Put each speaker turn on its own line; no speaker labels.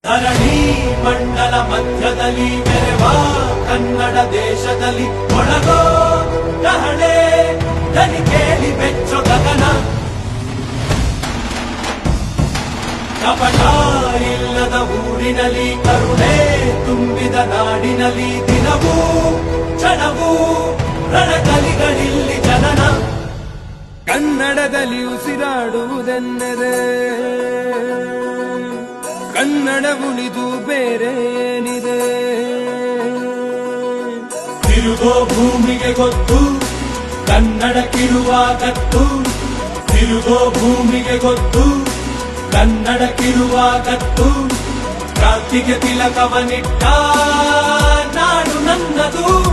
ಧರಣಿ ಮಂಡಲ ಮಧ್ಯದಲ್ಲಿ ಮೆರೆವ ಕನ್ನಡ ದೇಶದಲ್ಲಿ ಒಳಗೋ ಕಹಳೆ ದನಿ ಕೇಳಿ ಬೆಚ್ಚೋ ಗಗನ. ಕಪಟ ಇಲ್ಲದ ಊರಿನಲ್ಲಿ ಕರುಣೆ ತುಂಬಿದ ನಾಡಿನಲ್ಲಿ ದಿನವೂ ಕ್ಷಣವೂ ರಣಕಲಿಗಳಿಲ್ಲಿ ಜನನ.
ಕನ್ನಡದಲ್ಲಿ ಉಸಿರಾಡುವುದೆಂದರೆ ಕನ್ನಡ ಉಳಿದು ಬೇರೆ ಏನಿದೆ.
ತಿರುಗೋ ಭೂಮಿಗೆ ಗೊತ್ತು ಕನ್ನಡಕ್ಕಿರುವ ಗತ್ತು. ತಿರುಗೋ ಭೂಮಿಗೆ ಗೊತ್ತು ಕನ್ನಡಕ್ಕಿರುವ ಗತ್ತು. ಕ್ರಾಂತಿಗೆ ತಿಲಕವನಿಟ್ಟ ನಾಡು ನನ್ನದು.